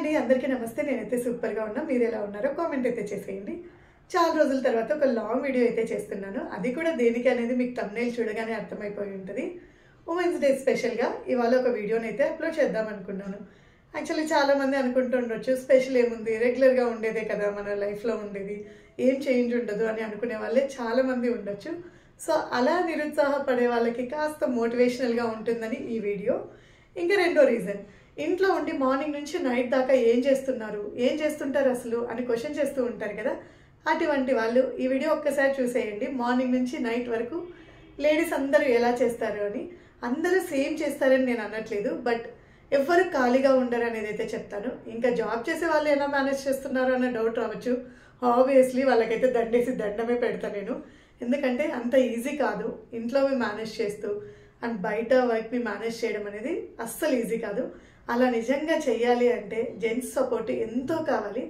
అండి, అందరికీ నమస్తే. నేనైతే సూపర్గా ఉన్నా. మీరు ఎలా ఉన్నారో కామెంట్ అయితే చేసేయండి. చాలా రోజుల తర్వాత ఒక లాంగ్ వీడియో అయితే చేస్తున్నాను. అది కూడా దేనికి అనేది మీకు థంబ్నెయిల్ చూడగానే అర్థమైపోయి ఉంటుంది. ఉమెన్స్ డే స్పెషల్గా ఇవాళ ఒక వీడియోని అయితే అప్లోడ్ చేద్దాం అనుకున్నాను. యాక్చువల్లీ చాలామంది అనుకుంటుండొచ్చు, స్పెషల్ ఏముంది, రెగ్యులర్గా ఉండేదే కదా మన లైఫ్లో ఉండేది, ఏం చేంజ్ ఉండదు అని అనుకునే వాళ్ళే చాలామంది ఉండొచ్చు. సో అలా నిరుత్సాహపడే వాళ్ళకి కాస్త మోటివేషనల్గా ఉంటుందని ఈ వీడియో. ఇంకా రెండో రీజన్, ఇంట్లో ఉండి మార్నింగ్ నుంచి నైట్ దాకా ఏం చేస్తున్నారు, ఏం చేస్తుంటారు అసలు అని క్వశ్చన్ చేస్తూ ఉంటారు కదా. అటువంటి వాళ్ళు ఈ వీడియో ఒక్కసారి చూసేయండి. మార్నింగ్ నుంచి నైట్ వరకు లేడీస్ అందరూ ఎలా చేస్తారు అని. అందరూ సేమ్ చేస్తారని నేను అనట్లేదు, బట్ ఎవరు ఖాళీగా ఉండరు అనేది అయితే చెప్తాను. ఇంకా జాబ్ చేసే వాళ్ళు ఎలా మేనేజ్ చేస్తున్నారు అన్న డౌట్ రావచ్చు. ఆబ్వియస్లీ వాళ్ళకైతే దండేసి దండమే పెడతాను నేను. ఎందుకంటే అంత ఈజీ కాదు ఇంట్లోవి మేనేజ్ చేస్తూ అండ్ బయట వర్క్ని మేనేజ్ చేయడం అనేది అస్సలు ఈజీ కాదు. అలా నిజంగా చెయ్యాలి అంటే జెంట్స్ సపోర్ట్ ఎంతో కావాలి.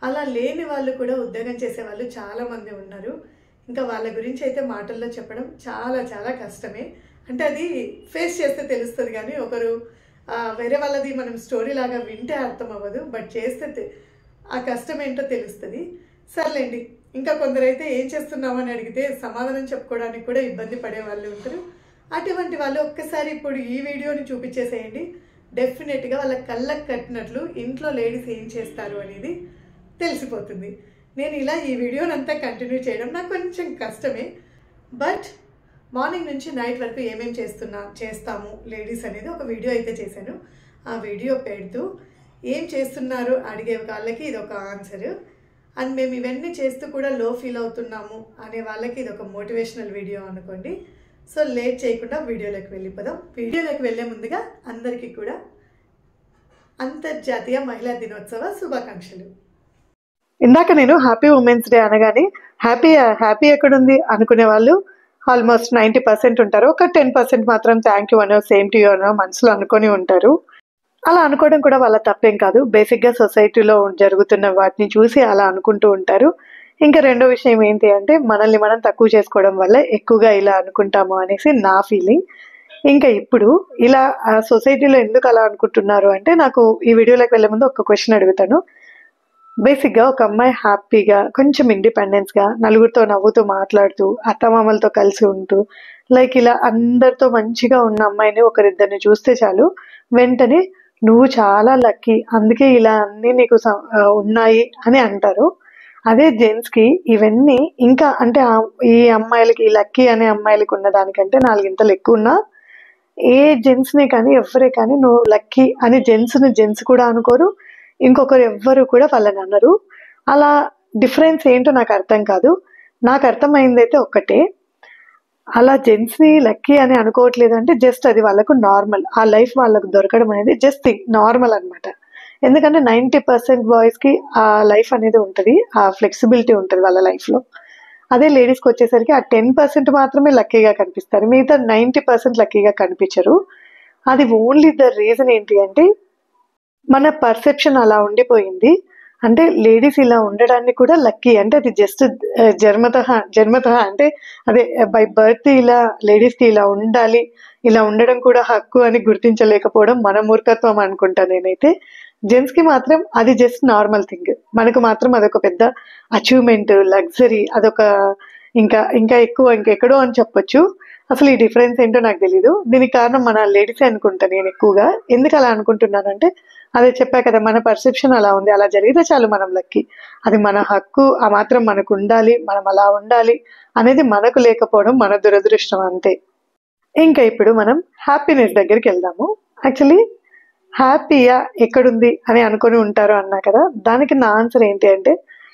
అలా లేని వాళ్ళు కూడా ఉద్యోగం చేసే వాళ్ళు చాలామంది ఉన్నారు. ఇంకా వాళ్ళ గురించి అయితే మాటల్లో చెప్పడం చాలా చాలా కష్టమే. అంటే అది ఫేస్ చేస్తే తెలుస్తుంది, కానీ ఒకరు వేరే వాళ్ళది మనం స్టోరీ లాగా వింటే అర్థం అవ్వదు, బట్ చేస్తే ఆ కష్టం ఏంటో తెలుస్తుంది. సర్లేండి, ఇంకా కొందరైతే ఏం చేస్తున్నామని అడిగితే సమాధానం చెప్పుకోవడానికి కూడా ఇబ్బంది పడే వాళ్ళు ఉంటారు. అటువంటి వాళ్ళు ఒక్కసారి ఇప్పుడు ఈ వీడియోని చూపించేసేయండి. డెఫినెట్గా వాళ్ళ కళ్ళకు కట్టినట్లు ఇంట్లో లేడీస్ ఏం చేస్తారు అనేది తెలిసిపోతుంది. నేను ఇలా ఈ వీడియోని అంతా కంటిన్యూ చేయడం నాకు కొంచెం కష్టమే, బట్ మార్నింగ్ నుంచి నైట్ వరకు ఏమేమి చేస్తాము లేడీస్ అనేది ఒక వీడియో అయితే చేశాను. ఆ వీడియో పెడుతూ ఏం చేస్తున్నారు అడిగే వాళ్ళకి ఇది ఒక ఆన్సర్, అండ్ మేము ఇవన్నీ చేస్తూ కూడా లో ఫీల్ అవుతున్నాము అనే వాళ్ళకి ఇది ఒక మోటివేషనల్ వీడియో అనుకోండి. సో లేట్ చేయకుండా వీడియోలోకి వెళ్ళిపోదాం. వీడియోలోకి వెళ్ళే ముందుగా అందరికీ కూడా అంతర్జాతీయ మహిళా దినోత్సవ శుభాకాంక్షలు. ఇందాక నేను హ్యాపీ ఉమెన్స్ డే అనగానే హ్యాపీ ఎక్కడుంది అనుకునే వాళ్ళు ఆల్మోస్ట్ 90% ఉంటారు. ఒక 10% మాత్రం థ్యాంక్ యూ అనో సేమ్ టు యూ అనో మనసులో అనుకొని ఉంటారు. అలా అనుకోవడం కూడా వాళ్ళ తప్పేం కాదు. బేసిక్గా సొసైటీలో జరుగుతున్న వాటిని చూసి అలా అనుకుంటూ ఉంటారు. ఇంకా రెండో విషయం ఏంటి అంటే, మనల్ని మనం తక్కువ చేసుకోవడం వల్ల ఎక్కువగా ఇలా అనుకుంటాము అనేసి నా ఫీలింగ్. ఇంకా ఇప్పుడు ఇలా సొసైటీలో ఎందుకు అలా అనుకుంటున్నారు అంటే, నాకు ఈ వీడియోలోకి వెళ్ళే ముందు ఒక క్వశ్చన్ అడుగుతాను. బేసిక్గా ఒక అమ్మాయి హ్యాపీగా కొంచెం ఇండిపెండెన్స్గా నలుగురితో నవ్వుతూ మాట్లాడుతూ అత్తమామలతో కలిసి ఉంటూ లైక్ ఇలా అందరితో మంచిగా ఉన్న అమ్మాయిని ఒకరిద్దరిని చూస్తే చాలు వెంటనే నువ్వు చాలా లక్కీ, అందుకే ఇలా అన్నీ నీకు ఉన్నాయి అని అంటారు. అదే జెంట్స్కి ఇవన్నీ ఇంకా అంటే ఈ అమ్మాయిలకి ఈ లక్కీ అనే అమ్మాయిలకి ఉన్న దానికంటే 4 ఇంతలు ఎక్కువ ఉన్నా ఏ జెంట్స్ని కానీ ఎవరే కానీ నువ్వు లక్కీ అని జెంట్స్ కూడా అనుకోరు, ఇంకొకరు ఎవ్వరు కూడా వాళ్ళని అన్నారు. అలా డిఫరెన్స్ ఏంటో నాకు అర్థం కాదు. నాకు అర్థమైందైతే ఒక్కటే, అలా జెంట్స్ని లక్కీ అని అనుకోవట్లేదు అంటే జస్ట్ అది వాళ్ళకు నార్మల్. ఆ లైఫ్ వాళ్ళకు దొరకడం అనేది జస్ట్ నార్మల్ అనమాట. ఎందుకంటే 90% బాయ్స్కి ఆ లైఫ్ అనేది ఉంటుంది, ఆ ఫ్లెక్సిబిలిటీ ఉంటుంది వాళ్ళ లైఫ్లో. అదే లేడీస్కి వచ్చేసరికి ఆ 10% మాత్రమే లక్కీగా కనిపిస్తారు, మిగతా 90% లక్కీగా కనిపించరు. అది ఓన్లీ ద రీజన్ ఏంటి అంటే మన పర్సెప్షన్ అలా ఉండిపోయింది. అంటే లేడీస్ ఇలా ఉండడాన్ని కూడా లక్కీ అంటే అది జస్ట్ జన్మత అంటే అదే బై బర్త్ ఇలా లేడీస్కి ఇలా ఉండాలి, ఇలా ఉండడం కూడా హక్కు అని గుర్తించలేకపోవడం మన మూర్ఖత్వం అనుకుంటా నేనైతే. జెంట్స్కి మాత్రం అది జస్ట్ నార్మల్ థింగ్, మనకు మాత్రం అదొక పెద్ద అచీవ్మెంట్, లగ్జరీ, అదొక ఇంకా ఇంకా ఎక్కువ ఇంకెక్కడో అని చెప్పొచ్చు. అసలు ఈ డిఫరెన్స్ ఏంటో నాకు తెలీదు. దీనికి కారణం మన లేడీసే అనుకుంటా నేను ఎక్కువగా. ఎందుకు అలా అనుకుంటున్నానంటే అదే చెప్పా కదా, మన పర్సెప్షన్ అలా ఉంది. అలా జరిగితే చాలు మనం లక్కీ, అది మన హక్కు, ఆ మాత్రం మనకు ఉండాలి, మనం అలా ఉండాలి అనేది మనకు లేకపోవడం మన దురదృష్టం అంతే. ఇంకా ఇప్పుడు మనం హ్యాపీనెస్ దగ్గరికి వెళ్దాము. యాక్చువల్లీ హ్యాపీయా ఎక్కడుంది అని అనుకొని ఉంటారు అన్నా కదా, దానికి నా ఆన్సర్ ఏంటి అంటే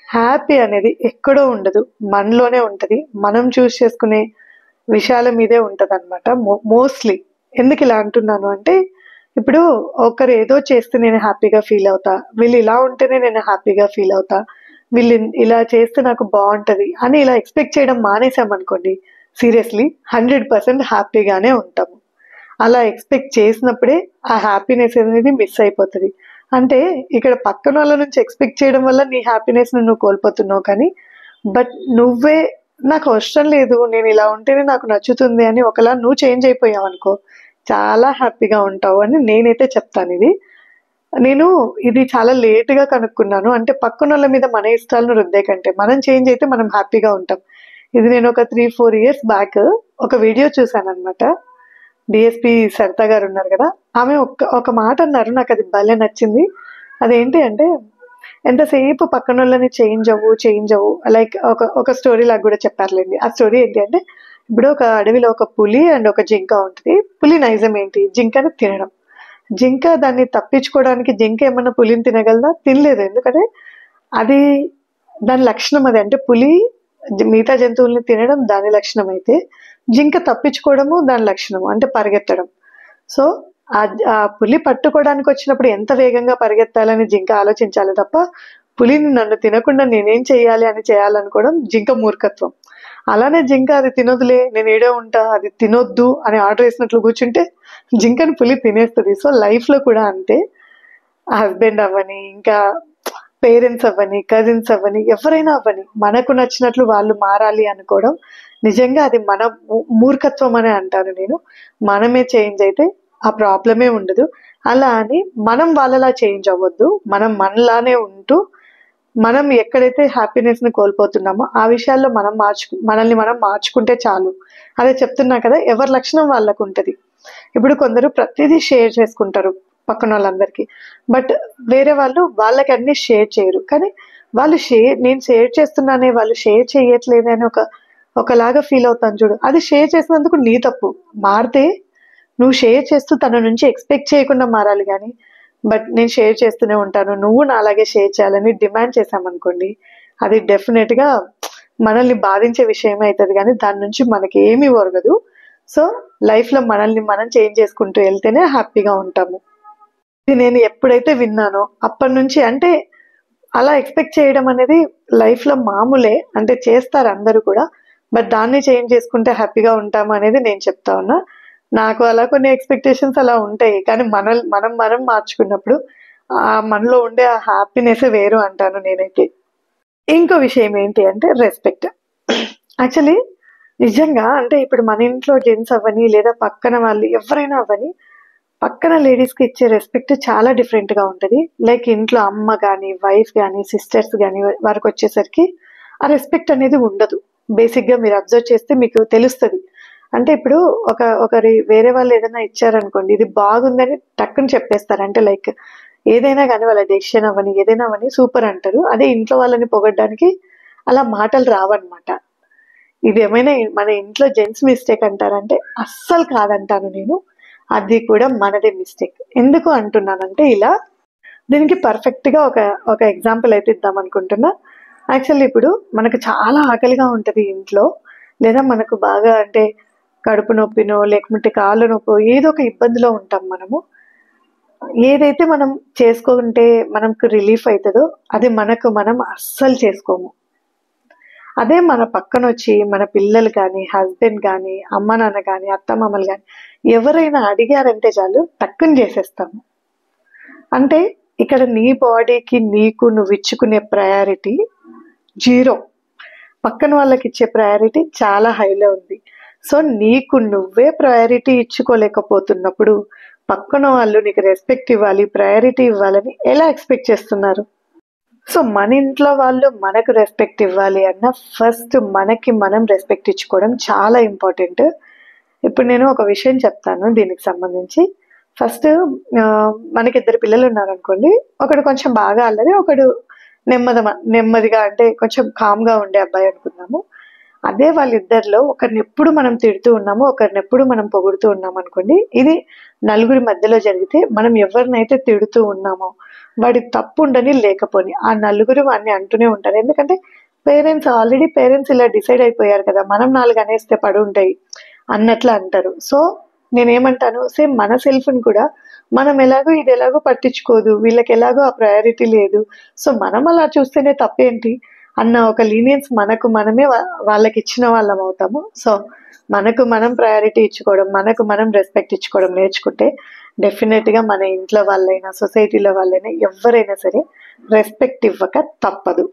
హ్యాపీ అనేది ఎక్కడో ఉండదు, మనలోనే ఉంటుంది. మనం చూస్ చేసుకునే విషయాల మీదే ఉంటుంది అనమాట మోస్ట్లీ. ఎందుకు ఇలా అంటున్నాను అంటే, ఇప్పుడు ఒకరు ఏదో చేస్తే నేను హ్యాపీగా ఫీల్ అవుతా, వీళ్ళు ఇలా ఉంటేనే నేను హ్యాపీగా ఫీల్ అవుతా, వీళ్ళు ఇలా చేస్తే నాకు బాగుంటుంది అని ఇలా ఎక్స్పెక్ట్ చేయడం మానేసామనుకోండి, సీరియస్లీ 100% హ్యాపీగానే ఉంటాము. అలా ఎక్స్పెక్ట్ చేసినప్పుడే ఆ హ్యాపీనెస్ అనేది మిస్ అయిపోతుంది. అంటే ఇక్కడ పక్కన వాళ్ళ నుంచి ఎక్స్పెక్ట్ చేయడం వల్ల నీ హ్యాపీనెస్ని నువ్వు కోల్పోతున్నావు, కానీ బట్ నువ్వే నాకు అవసరం లేదు, నేను ఇలా ఉంటేనే నాకు నచ్చుతుంది అని ఒకలా నువ్వు చేంజ్ అయిపోయావు అనుకో, చాలా హ్యాపీగా ఉంటావు అని నేనైతే చెప్తాను. ఇది నేను ఇది చాలా లేట్‌గా కనుక్కున్నాను. అంటే పక్కనోళ్ళ మీద మన ఇష్టాలను రుద్దే కంటే, మనం చేంజ్ అయితే మనం హ్యాపీగా ఉంటాం. ఇది నేను ఒక 3, 4 ఇయర్స్ బ్యాక్ ఒక వీడియో చూసాననమాట. డీఎస్‌పీ సరిత గారున్నారు గదా! ఆమె ఒక మాట అన్నారు. నాకది భలే నచ్చింది. అదేంటి అంటే, ఎంతసేపు పక్కనోళ్ళని చేంజ్ అవ్వు లైక్ ఒక స్టోరీ లాగా గూడా చెప్పారులెండి. ఆ స్టోరీ ఏంటి అంటే, ఇప్పుడు ఒక అడవిలో ఒక పులి అండ్ ఒక జింక ఉంటది. పులి నైజం ఏంటి? జింకని తినడం. జింక దాన్ని తప్పించుకోవడానికి జింక ఏమన్నా పులిని తినగలదా? తినలేదు. ఎందుకంటే అది దాని లక్షణం అది. అంటే పులి మిగతా జంతువుల్ని తినడం దాని లక్షణం అయితే, జింక తప్పించుకోవడము దాని లక్షణము. అంటే పరిగెత్తడం. సో, ఆ పులి పట్టుకోవడానికి వచ్చినప్పుడు ఎంత వేగంగా పరిగెత్తాలని జింక ఆలోచించాలి తప్ప, పులిని నన్ను తినకుండా నేనేం చేయాలి అని చేయాలనుకోవడం జింక మూర్ఖత్వం. అలానే జింక అది తినొద్దులే, నేను ఈడే ఉంటా, అది తినొద్దు అని ఆర్డర్ వేసినట్లు కూర్చుంటే జింకని పులి తినేస్తది. సో, లైఫ్‌లో కూడా అంతే. హస్బెండ్ అవ్వని, ఇంకా పేరెంట్స్ అవ్వని, కజిన్స్ అవ్వని, ఎవరైనా అవ్వని, మనకు నచ్చినట్లు వాళ్ళు మారాలి అనుకోవడం నిజంగా అది మన మూర్ఖత్వం అనే అంటాను నేను. మనమే చేంజ్ అయితే ఆ ప్రాబ్లమే ఉండదు. అలా అని మనం వాళ్ళలా చేంజ్ అవ్వద్దు. మనం మనలానే ఉంటూ, మనం ఎక్కడైతే హ్యాపీనెస్‌ని కోల్పోతున్నామో ఆ విషయాల్లో మనల్ని మనం మార్చుకుంటే చాలు. అదే చెప్తున్నా కదా! ఎవరి లక్షణం వాళ్ళకుంటది. ఇప్పుడు కొందరు ప్రతీదీ షేర్ చేసుకుంటారు పక్కనోళ్ళందరికీ. బట్ వేరే వాళ్ళు వాళ్ళకి అన్నీ షేర్ చేయరు. కానీ వాళ్ళు నేను షేర్ చేస్తున్నానే, వాళ్ళు షేర్ చేయట్లేదని ఒకలాగా ఫీల్ అవుతాను చూడు. అది షేర్ చేసినందుకు నీ తప్పు. మారితే నువ్వు షేర్ చేస్తూ తన నుంచి ఎక్స్‌పెక్ట్ చేయకుండా మారాలి గానీ, బట్ నేను షేర్ చేస్తూనే ఉంటాను, నువ్వు నాలాగే షేర్ చేయాలని డిమాండ్ చేశామనుకోండి, అది డెఫినిట్‌గా మనల్ని బాధించే విషయమే అయితది గానీ, దాని నుంచి మనకేమీ ఒరగదు. సో, లైఫ్‌లో మనల్ని మనం చేంజ్ చేసుకుంటూ ఎళ్తేనే హ్యాపీగా ఉంటాము. ఇది నేను ఎప్పుడైతే విన్నానో అప్పటినుంచి అంటే అలా ఎక్స్‌పెక్ట్ చేయడం అనేది లైఫ్‌లో మామూలే. అంటే చేస్తారు అందరూ కూడా. బట్ దాన్ని చేంజ్ చేసుకుంటే హ్యాపీగా ఉంటాము అనేది నేను చెప్తా ఉన్నా. నాకు అలా కొన్ని ఎక్స్‌పెక్టేషన్స్ అలా ఉంటాయి. కానీ మనం మార్చుకున్నప్పుడు మనలో ఉండే ఆ హ్యాపీనెస్సే వేరు అంటాను నేనైతే. ఇంకో విషయం ఏంటి అంటే రెస్పెక్ట్. యాక్చువల్లీ నిజంగా అంటే ఇప్పుడు మన ఇంట్లో జెంట్స్ అవ్వని, లేదా పక్కన వాళ్ళు ఎవరైనా అవ్వని, పక్కన లేడీస్‌కి ఇచ్చే రెస్పెక్ట్ చాలా డిఫరెంట్‌గా ఉంటది. లైక్ ఇంట్లో అమ్మ గాని, వైఫ్ గాని, సిస్టర్స్ గాని వరకొచ్చేసరికి ఆ రెస్పెక్ట్ అనేది ఉండదు. బేసిక్‌గా మీరు అబ్జర్వ్ చేస్తే మీకు తెలుస్తది. అంటే ఇప్పుడు వేరే వాళ్ళు ఏదైనా ఇచ్చారనుకోండి, ఇది బాగుందని టక్కున చెప్పేస్తారు. అంటే లైక్ ఏదైనా గాని వాళ్ళ డెసిషన్ అవ్వని, ఏదైనా అవ్వని సూపర్ అంటారు. అదే ఇంట్లో వాళ్ళని పొగడ్డానికి అలా మాటలు రావన్నమాట. ఇదేమైనా మన ఇంట్లో జెంట్స్ మిస్టేక్ అంటారంటే అస్సలు కాదంటాను నేను. అది కూడా మనదే మిస్టేక్. ఎందుకు అంటున్నానంటే ఇలా, దీనికి పర్ఫెక్ట్‌గా ఒక ఎగ్జాంపుల్ అయితే ఇద్దామనుకుంటున్నా. యాక్చువల్లీ ఇప్పుడు మనకు చాలా ఆకలిగా ఉంటది ఇంట్లో. లేదా మనకు బాగా అంటే కడుపు నొప్పినో, లేకుంటే కాళ్ళు నొప్పో ఏదో ఒక ఇబ్బందిలో ఉంటాం మనము. ఏదైతే మనం చేసుకుంటే మనకు రిలీఫ్ అయితదో అది మనకు మనం అస్సలు చేసుకోము. అదే మన పక్కనొచ్చి మన పిల్లలు గానీ, హస్బెండ్ గానీ, అమ్మ నాన్న గానీ, అత్తమామలు గానీ ఎవరైనా అడిగారంటే చాలు టక్కున చేసేస్తాము. అంటే ఇక్కడ నీ బాడీకి నీకు నువ్విచ్చుకునే ప్రయారిటీ 0. పక్కన వాళ్ళకిచ్చే ప్రయారిటీ చాలా హైలో ఉంది. సో, నీకు నువ్వే ప్రయారిటీ ఇచ్చుకోలేకపోతున్నప్పుడు పక్కన వాళ్ళు నీకు రెస్పెక్ట్ ఇవ్వాలి, ప్రయారిటీ ఇవ్వాలని ఎలా ఎక్స్‌పెక్ట్ చేస్తున్నారు? సో, మన ఇంట్లో వాళ్ళు మనకు రెస్పెక్ట్ ఇవ్వాలి అన్న ఫస్ట్ మనకి మనం రెస్పెక్ట్ ఇచ్చుకోవడం చాలా ఇంపార్టెంట్. ఇప్పుడు నేను ఒక విషయం చెప్తాను దీనికి సంబంధించి. ఫస్ట్ మనకిద్దరు పిల్లలున్నారనుకోండి. ఒకడు కొంచెం బాగా అల్లరి, ఒకడు నెమ్మదిగా అంటే కొంచెం కామ్‌గా ఉండే అబ్బాయి అనుకుందాము. అదే వాళ్ళిద్దరిలో ఒకరినెప్పుడు మనం తిడుతూ ఉన్నామో, ఒకరినెప్పుడు మనం పొగుడుతూ ఉన్నామనుకోండి. ఇది నలుగురి మధ్యలో జరిగితే మనం ఎవరినైతే తిడుతూ ఉన్నామో వాడి తప్పు ఉండని లేకపోని ఆ నలుగురు వాడిని అంటూనే ఉంటారు. ఎందుకంటే పేరెంట్స్ ఇలా డిసైడ్ అయిపోయారు కదా! మనం 4 అనేస్తే పడుంటాయి అన్నట్లు అంటారు. సో, నేనేమంటాను సేమ్ మన సెల్ఫ్‌ని కూడా మనం ఇది ఎలాగో పట్టించుకోదు, వీళ్ళకెలాగో ఆ ప్రయారిటీ లేదు. సో, మనం అలా చూస్తేనే తప్పేంటి అన్న ఒక లీనియన్స్ మనకు మనమే వాళ్ళకిచ్చిన వాళ్ళమవుతాము. సో, మనకు మనం ప్రయారిటీ ఇచ్చుకోవడం, మనకు మనం రెస్పెక్ట్ ఇచ్చుకోవడం నేర్చుకుంటే డెఫినెట్‌గా మన ఇంట్లో వాళ్ళైనా, సొసైటీలో వాళ్ళైనా ఎవ్వరైనా సరే రెస్పెక్ట్ ఇవ్వక తప్పదు.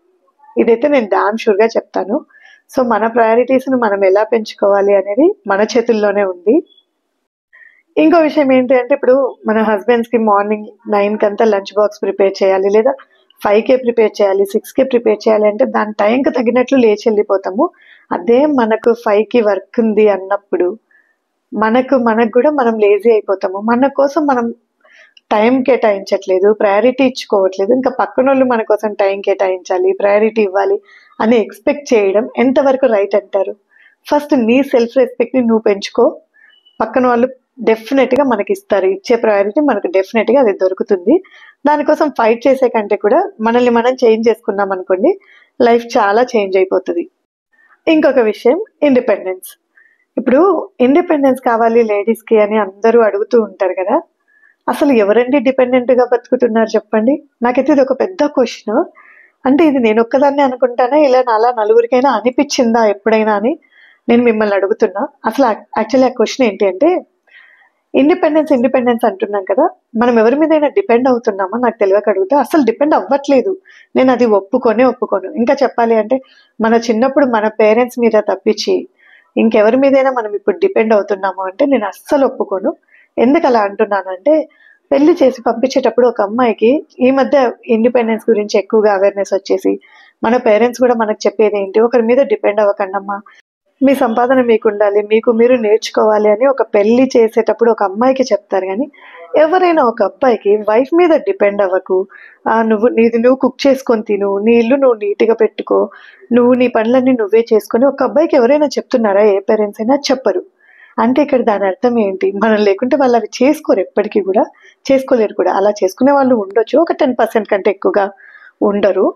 ఇదైతే నేను డామ్ షూర్‌గా చెప్తాను. సో, మన ప్రయారిటీస్‌ని మనం ఎలా పెంచుకోవాలి అనేది మన చేతుల్లోనే ఉంది. ఇంకో విషయం ఏంటి అంటే ఇప్పుడు మన హస్బెండ్స్కి మార్నింగ్ 9కి అంతా లంచ్ బాక్స్ ప్రిపేర్ చేయాలి, లేదా 5కే ప్రిపేర్ చేయాలి, 6కే ప్రిపేర్ చేయాలి అంటే దాని టైంకి తగినట్లు లేచి వెళ్ళిపోతాము. అదే మనకు 5కి వర్క్ ఉంది అన్నప్పుడు మనకు కూడా మనం లేజీ అయిపోతాము. మన కోసం మనం టైం కేటాయించట్లేదు, ప్రయారిటీ ఇచ్చుకోవట్లేదు. ఇంకా పక్కనోళ్ళు మన కోసం టైం కేటాయించాలి, ప్రయారిటీ ఇవ్వాలి అని ఎక్స్పెక్ట్ చేయడం ఎంతవరకు రైట్ అంటారు? ఫస్ట్ నీ సెల్ఫ్ రెస్పెక్ట్ని నువ్వు పెంచుకో, పక్కన వాళ్ళు డెఫినెట్గా మనకి ఇస్తారు. ఇచ్చే ప్రయారిటీ మనకు డెఫినెట్గా అది దొరుకుతుంది. దానికోసం ఫైట్ చేసే కంటే కూడా మనల్ని మనం చేంజ్ చేసుకున్నాం అనుకోండి, లైఫ్ చాలా చేంజ్ అయిపోతుంది. ఇంకొక విషయం ఇండిపెండెన్స్. ఇప్పుడు ఇండిపెండెన్స్ కావాలి లేడీస్కి అని అందరూ అడుగుతూ ఉంటారు కదా. అసలు ఎవరండి డిపెండెంట్గా బతుకుతున్నారు చెప్పండి? నాకైతే ఇది ఒక పెద్ద క్వశ్చన్. అంటే ఇది నేను ఒక్కదాన్ని అనుకుంటానా, ఇలా నాలా నలుగురికైనా అనిపించిందా ఎప్పుడైనా అని నేను మిమ్మల్ని అడుగుతున్నా. అసలు యాక్చువల్లీ ఆ క్వశ్చన్ ఏంటి అంటే, ఇండిపెండెన్స్ అంటున్నాం కదా, మనం ఎవరి మీదైనా డిపెండ్ అవుతున్నామా నాకు తెలియక అడుగుతా. అసలు డిపెండ్ అవ్వట్లేదు, నేను అది ఒప్పుకోను. ఇంకా చెప్పాలి అంటే మన చిన్నప్పుడు మన పేరెంట్స్ మీద తప్పించి ఇంకెవరి మీదైనా మనం ఇప్పుడు డిపెండ్ అవుతున్నాము అంటే నేను అస్సలు ఒప్పుకోను. ఎందుకు అలా అంటున్నానంటే, పెళ్లి చేసి పంపించేటప్పుడు ఒక అమ్మాయికి ఈ మధ్య ఇండిపెండెన్స్ గురించి ఎక్కువగా అవేర్నెస్ వచ్చేసి మన పేరెంట్స్ కూడా మనకు చెప్పేది ఏంటి, ఒకరి మీద డిపెండ్ అవ్వకండమ్మా, మీ సంపాదన మీకు ఉండాలి, మీకు మీరు నేర్చుకోవాలి అని ఒక పెళ్లి చేసేటప్పుడు ఒక అమ్మాయికి చెప్తారు. కానీ ఎవరైనా ఒక అబ్బాయికి వైఫ్ మీద డిపెండ్ అవ్వకు, నువ్వు కుక్ చేసుకొని తిను, నీ ఇల్లు నువ్వు నీట్గా పెట్టుకో, నువ్వు నీ పనులన్నీ నువ్వే చేసుకొని ఒక అబ్బాయికి ఎవరైనా చెప్తున్నారా? ఏ పేరెంట్స్ అయినా చెప్పరు. అంటే ఇక్కడ దాని అర్థం ఏంటి? మనం లేకుంటే వాళ్ళు అవి చేసుకోరు, ఎప్పటికీ కూడా చేసుకోలేరు కూడా. అలా చేసుకునే వాళ్ళు ఉండొచ్చు, ఒక 10% కంటే ఎక్కువగా ఉండరు.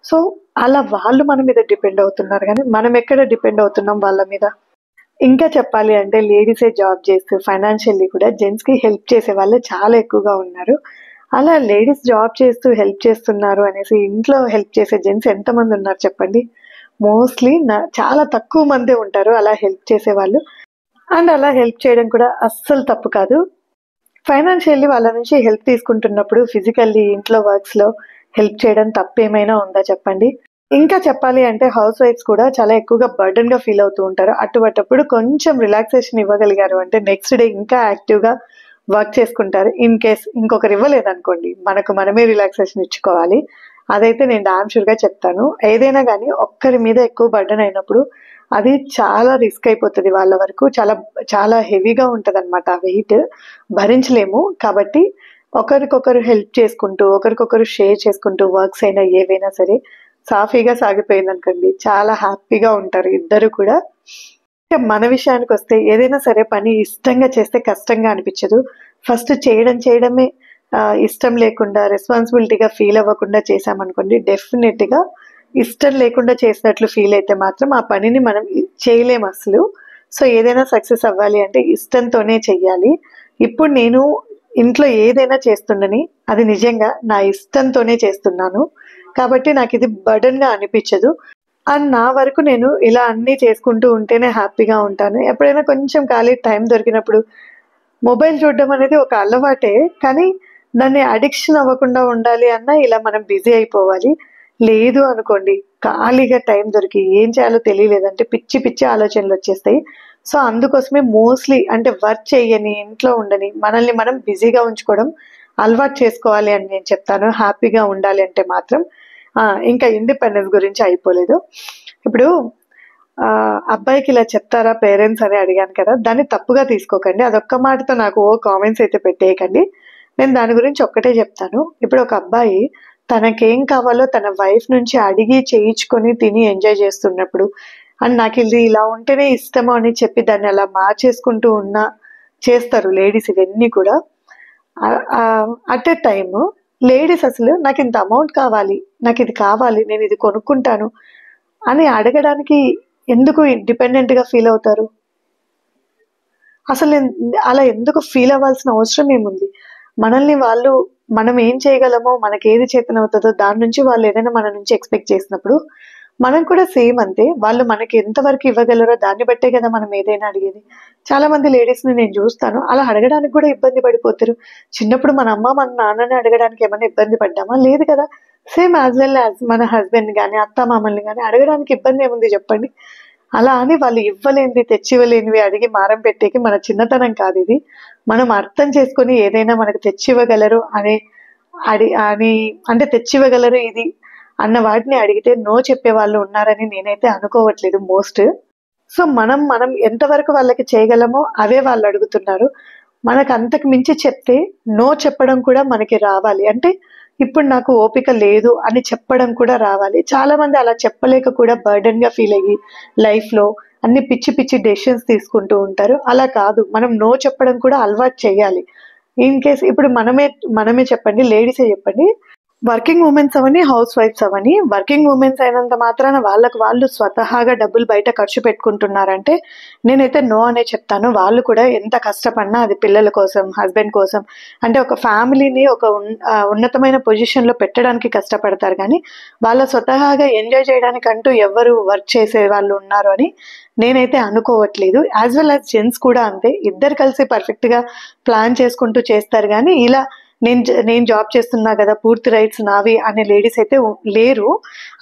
సో అలా వాళ్ళు మన మీద డిపెండ్ అవుతున్నారు, కానీ మనం ఎక్కడ డిపెండ్ అవుతున్నాం వాళ్ళ మీద? ఇంకా చెప్పాలి అంటే లేడీసే జాబ్ చేస్తూ ఫైనాన్షియల్లీ కూడా జెంట్స్కి హెల్ప్ చేసే వాళ్ళే చాలా ఎక్కువగా ఉన్నారు. అలా లేడీస్ జాబ్ చేస్తూ హెల్ప్ చేస్తున్నారు అనేసి ఇంట్లో హెల్ప్ చేసే జెంట్స్ ఎంతమంది ఉన్నారు చెప్పండి? మోస్ట్లీ చాలా తక్కువ మందే ఉంటారు అలా హెల్ప్ చేసే వాళ్ళు. అండ్ అలా హెల్ప్ చేయడం కూడా అస్సలు తప్పు కాదు. ఫైనాన్షియల్లీ వాళ్ళ నుంచి హెల్ప్ తీసుకుంటున్నప్పుడు ఫిజికల్లీ ఇంట్లో వర్క్స్లో హెల్ప్ చేయడం తప్పేమైనా ఉందా చెప్పండి? ఇంకా చెప్పాలి అంటే హౌస్ వైఫ్స్ కూడా చాలా ఎక్కువగా బర్డన్గా ఫీల్ అవుతూ ఉంటారు. అటువంటప్పుడు కొంచెం రిలాక్సేషన్ ఇవ్వగలిగారు అంటే నెక్స్ట్ డే ఇంకా యాక్టివ్గా వర్క్ చేసుకుంటారు. ఇన్ కేస్ ఇంకొకరు ఇవ్వలేదనుకోండి, మనకు మనమే రిలాక్సేషన్ ఇచ్చుకోవాలి. అదైతే నేను డామ్ షూర్గా చెప్తాను. ఏదైనా కానీ ఒక్కరి మీద ఎక్కువ బర్డన్ అయినప్పుడు అది చాలా రిస్క్ అయిపోతుంది, వాళ్ళ వరకు చాలా చాలా హెవీగా ఉంటుంది అనమాట. ఆ వెయిట్ భరించలేము. కాబట్టి ఒకరికొకరు హెల్ప్ చేసుకుంటూ, ఒకరికొకరు షేర్ చేసుకుంటూ వర్క్స్ అయినా ఏవైనా సరే సాఫీగా సాగిపోయింది అనుకోండి, చాలా హ్యాపీగా ఉంటారు ఇద్దరు కూడా. మన విషయానికి వస్తే ఏదైనా సరే పని ఇష్టంగా చేస్తే కష్టంగా అనిపించదు. ఫస్ట్ చేయడమే ఇష్టం లేకుండా రెస్పాన్సిబిలిటీగా ఫీల్ అవ్వకుండా చేసామనుకోండి, డెఫినెట్గా ఇష్టం లేకుండా చేసినట్లు ఫీల్ అయితే మాత్రం ఆ పనిని మనం చేయలేము అసలు. సో ఏదైనా సక్సెస్ అవ్వాలి అంటే ఇష్టంతోనే చెయ్యాలి. ఇప్పుడు నేను ఇంట్లో ఏదైనా చేస్తుండని అది నిజంగా నా ఇష్టంతోనే చేస్తున్నాను కాబట్టి నాకు ఇది బర్డన్గా అనిపించదు. అండ్ నా వరకు నేను ఇలా అన్నీ చేసుకుంటూ ఉంటేనే హ్యాపీగా ఉంటాను. ఎప్పుడైనా కొంచెం ఖాళీ టైం దొరికినప్పుడు మొబైల్ చూడడం అనేది ఒక అలవాటే, కానీ దాన్ని అడిక్షన్ అవ్వకుండా ఉండాలి అన్నా ఇలా మనం బిజీ అయిపోవాలి. లేదు అనుకోండి, ఖాళీగా టైం దొరికి ఏం చేయాలో తెలియలేదంటే పిచ్చి పిచ్చి ఆలోచనలు వచ్చేస్తాయి. సో అందుకోసమే మోస్ట్లీ అంటే వర్క్ చేయని, ఇంట్లో ఉండని, మనల్ని మనం బిజీగా ఉంచుకోవడం అలవాటు చేసుకోవాలి అని నేను చెప్తాను. హ్యాపీగా ఉండాలి అంటే మాత్రం. ఇంకా ఇండిపెండెన్స్ గురించి అయిపోలేదు. ఇప్పుడు అబ్బాయికి ఇలా చెప్తారా పేరెంట్స్ అని అడిగాను కదా, దాన్ని తప్పుగా తీసుకోకండి. అదొక్క మాటతో నాకు కామెంట్స్ అయితే పెట్టేయకండి. నేను దాని గురించి ఒక్కటే చెప్తాను. ఇప్పుడు ఒక అబ్బాయి తనకేం కావాలో తన వైఫ్ నుంచి అడిగి చేయించుకొని తిని ఎంజాయ్ చేస్తున్నప్పుడు, అండ్ నాకు ఇది ఇలా ఉంటేనే ఇష్టమో అని చెప్పి దాన్ని అలా మార్చేసుకుంటూ చేస్తారు లేడీస్ ఇవన్నీ కూడా. అట్ ఎ టైమ్ లేడీస్ అసలు నాకు ఇంత అమౌంట్ కావాలి, నాకు ఇది కావాలి, నేను ఇది కొనుక్కుంటాను అని అడగడానికి ఎందుకు డిపెండెంట్గా ఫీల్ అవుతారు? అసలు అలా ఎందుకు ఫీల్ అవ్వాల్సిన అవసరం ఏముంది? మనల్ని వాళ్ళు మనం ఏం చేయగలమో, మనకి ఏది చేతనవుతుందో దాని నుంచి వాళ్ళు ఏదైనా మన నుంచి ఎక్స్పెక్ట్ చేసినప్పుడు మనం కూడా సేమ్ అంతే. వాళ్ళు మనకి ఎంతవరకు ఇవ్వగలరో దాన్ని బట్టే కదా మనం ఏదైనా అడిగేది. చాలా మంది లేడీస్ని నేను చూస్తాను, అలా అడగడానికి కూడా ఇబ్బంది పడిపోతారు. చిన్నప్పుడు మన అమ్మ మన నాన్నని అడగడానికి ఏమైనా ఇబ్బంది పడ్డామా? లేదు కదా. సేమ్ యాజ్ వెల్ యాజ్ మన హస్బెండ్ కానీ అత్త మామల్ని కానీ అడగడానికి ఇబ్బంది ఏముంది చెప్పండి? అలా అని వాళ్ళు ఇవ్వలేనిది తెచ్చివ్వలేనివి అడిగి మారం పెట్టేకి మన చిన్నతనం కాదు ఇది. మనం అర్థం చేసుకొని ఏదైనా మనకు తెచ్చివ్వగలరు అని అంటే తెచ్చివ్వగలరు ఇది అన్న వాటిని అడిగితే నో చెప్పే వాళ్ళు ఉన్నారని నేనైతే అనుకోవట్లేదు మోస్ట్. సో మనం ఎంతవరకు వాళ్ళకి చేయగలమో అవే వాళ్ళు అడుగుతున్నారు. మనకు అంతకు మించి చెప్తే నో చెప్పడం కూడా మనకి రావాలి. అంటే ఇప్పుడు నాకు ఓపిక లేదు అని చెప్పడం కూడా రావాలి. చాలా మంది అలా చెప్పలేక కూడా బర్డెన్ గా ఫీల్ అయ్యి లైఫ్ లో అన్ని పిచ్చి పిచ్చి డెసిషన్స్ తీసుకుంటూ ఉంటారు. అలా కాదు, మనం నో చెప్పడం కూడా అలవాటు చేయాలి. ఇన్ కేస్ ఇప్పుడు మనమే చెప్పండి, లేడీసే చెప్పండి, వర్కింగ్ ఉమెన్స్ అవని, హౌస్ వైఫ్స్ అవని, వర్కింగ్ ఉమెన్స్ అయినంత మాత్రాన వాళ్ళకు వాళ్ళు స్వతహాగా డబ్బులు బయట ఖర్చు పెట్టుకుంటున్నారంటే నేనైతే నో అనే చెప్తాను. వాళ్ళు కూడా ఎంత కష్టపడినా అది పిల్లల కోసం, హస్బెండ్ కోసం, అంటే ఒక ఫ్యామిలీని ఒక ఉన్నతమైన పొజిషన్లో పెట్టడానికి కష్టపడతారు. కానీ వాళ్ళ స్వతహాగా ఎంజాయ్ చేయడానికంటూ ఎవరు వర్క్ చేసే వాళ్ళు ఉన్నారు అని నేనైతే అనుకోవట్లేదు. యాజ్ వెల్ యాజ్ జెంట్స్ కూడా అంతే, ఇద్దరు కలిసి పర్ఫెక్ట్గా ప్లాన్ చేసుకుంటూ చేస్తారు. కానీ ఇలా నేను జాబ్ చేస్తున్నా కదా, పూర్తి రైట్స్ నావి అనే లేడీస్ అయితే లేరు.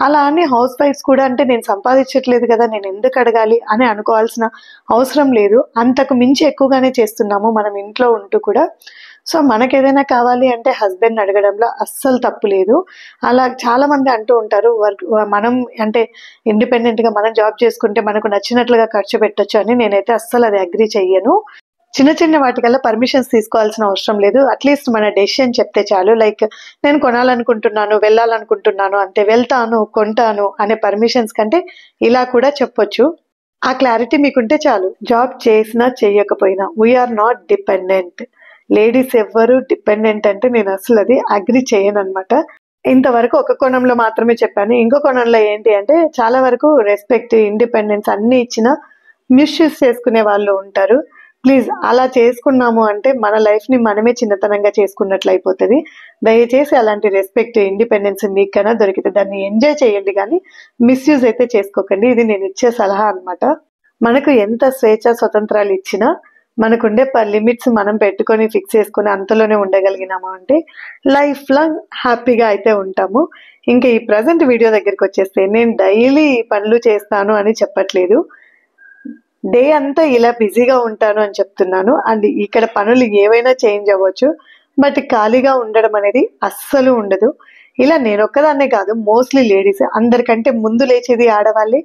అలా అని హౌస్ వైఫ్స్ కూడా అంటే నేను సంపాదించట్లేదు కదా, నేను ఎందుకు అడగాలి అని అనుకోవాల్సిన అవసరం లేదు. అంతకు మించి ఎక్కువగానే చేస్తున్నాము మనం ఇంట్లో ఉంటూ కూడా. సో మనకు ఏదైనా కావాలి అంటే హస్బెండ్ అడగడంలో అస్సలు తప్పు లేదు. అలా చాలా మంది అంటూ ఉంటారు మనం అంటే ఇండిపెండెంట్ గా మనం జాబ్ చేసుకుంటే మనకు నచ్చినట్లుగా ఖర్చు పెట్టొచ్చు అని. నేనైతే అస్సలు అది అగ్రీ చెయ్యను. చిన్న చిన్న వాటికల్లా పర్మిషన్స్ తీసుకోవాల్సిన అవసరం లేదు. అట్లీస్ట్ మన డెసిషన్ చెప్తే చాలు. లైక్ నేను కొనాలనుకుంటున్నాను, వెళ్ళాలనుకుంటున్నాను అంటే వెళ్తాను, కొంటాను అనే పర్మిషన్స్ కంటే ఇలా కూడా చెప్పొచ్చు. ఆ క్లారిటీ మీకుంటే చాలు. జాబ్ చేసినా చేయకపోయినా వీఆర్ నాట్ డిపెండెంట్. లేడీస్ ఎవ్వరు డిపెండెంట్ అంటే నేను అసలు అది అగ్రి చేయను అనమాట. ఇంతవరకు ఒక కోణంలో మాత్రమే చెప్పాను. ఇంకో కోణంలో ఏంటి అంటే చాలా వరకు రెస్పెక్ట్, ఇండిపెండెన్స్ అన్ని ఇచ్చినా మిస్యూజ్ చేసుకునే వాళ్ళు ఉంటారు. ప్లీజ్ అలా చేసుకున్నాము అంటే మన లైఫ్ని మనమే చిన్నతనంగా చేసుకున్నట్లు అయిపోతుంది. దయచేసి అలాంటి రెస్పెక్ట్, ఇండిపెండెన్స్ మీకైనా దొరికితే దాన్ని ఎంజాయ్ చేయండి, కానీ మిస్యూజ్ అయితే చేసుకోకండి. ఇది నేను ఇచ్చే సలహా అనమాట. మనకు ఎంత స్వేచ్ఛ స్వతంత్రాలు ఇచ్చినా మనకుండే లిమిట్స్ మనం పెట్టుకొని ఫిక్స్ చేసుకుని అంతలోనే ఉండగలిగినాము అంటే లైఫ్ లాంగ్ హ్యాపీగా అయితే ఉంటాము. ఇంకా ఈ ప్రజెంట్ వీడియో దగ్గరికి వచ్చేస్తే నేను డైలీ పనులు చేస్తాను అని చెప్పట్లేదు. డే అంతా ఇలా బిజీగా ఉంటాను అని చెప్తున్నాను. అండ్ ఇక్కడ పనులు ఏవైనా చేంజ్ అవ్వచ్చు, బట్ ఖాళీగా ఉండడం అనేది అస్సలు ఉండదు. ఇలా నేను ఒక్కదాన్నే కాదు, మోస్ట్లీ లేడీస్, అందరికంటే ముందు లేచేది ఆడవాళ్ళే,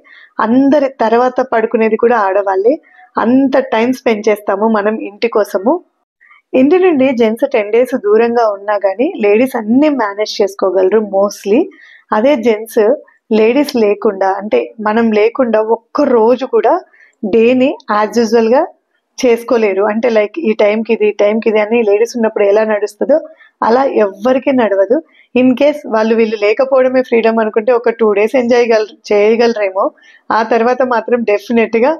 అందరి తర్వాత పడుకునేది కూడా ఆడవాళ్ళే. అంత టైం స్పెండ్ చేస్తాము మనం ఇంటి కోసము. ఇంటి నుండి జెంట్స్ 10 days దూరంగా ఉన్నా కానీ లేడీస్ అన్ని మేనేజ్ చేసుకోగలరు మోస్ట్లీ. అదే జెంట్స్ లేడీస్ లేకుండా అంటే మనం లేకుండా ఒక్క రోజు కూడా డేని యాజ్ యూజువల్ గా చేసుకోలేరు. అంటే లైక్ ఈ టైంకి ఇది అని లేడీస్ ఉన్నప్పుడు ఎలా నడుస్తుందో అలా ఎవ్వరికి నడవదు. ఇన్ కేస్ వీళ్ళు లేకపోవడమే ఫ్రీడమ్ అనుకుంటే ఒక 2 days ఎంజాయ్ చేయగలరేమో. ఆ తర్వాత మాత్రం డెఫినెట్ గా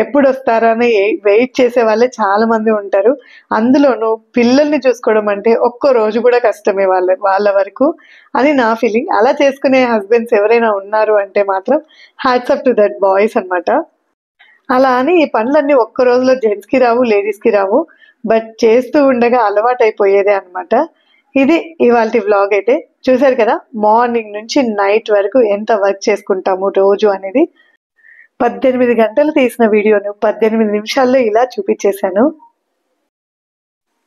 ఎప్పుడు వస్తారా అని వెయిట్ చేసే వాళ్ళే చాలా మంది ఉంటారు. అందులోనూ పిల్లల్ని చూసుకోవడం అంటే ఒక్క రోజు కూడా కష్టమే వాళ్ళ వరకు అని నా ఫీలింగ్. అలా చేసుకునే హస్బెండ్స్ ఎవరైనా ఉన్నారు అంటే మాత్రం hats up to that boys అనమాట. అలా అని ఈ పనులన్నీ ఒక్క రోజులో జెంట్స్ కి రావు, లేడీస్ కి రావు, బట్ చేస్తూ ఉండగా అలవాటు అయిపోయేదే అనమాట. ఇది ఇవాళ వ్లాగ్ అయితే. చూసారు కదా, మార్నింగ్ నుంచి నైట్ వరకు ఎంత వర్క్ చేసుకుంటాము రోజు అనేది. 18 గంటలు తీసిన వీడియోను 18 నిమిషాల్లో ఇలా చూపించేశాను.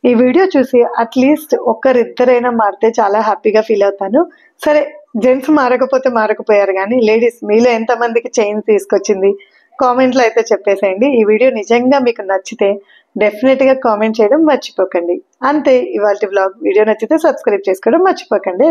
ఈ వీడియో చూసి అట్లీస్ట్ ఒక్కరిద్దరైనా మారితే చాలా హ్యాపీగా ఫీల్ అవుతాను. సరే, జెంట్స్ మారకపోయారు కానీ లేడీస్ మీలో ఎంతమందికి చేంజ్ తీసుకొచ్చింది కామెంట్లో అయితే చెప్పేసేయండి. ఈ వీడియో నిజంగా మీకు నచ్చితే డెఫినెట్గా కామెంట్ చేయడం మర్చిపోకండి. అంతే, ఇవాళ వ్లాగ్. వీడియో నచ్చితే సబ్స్క్రైబ్ చేసుకోవడం మర్చిపోకండి.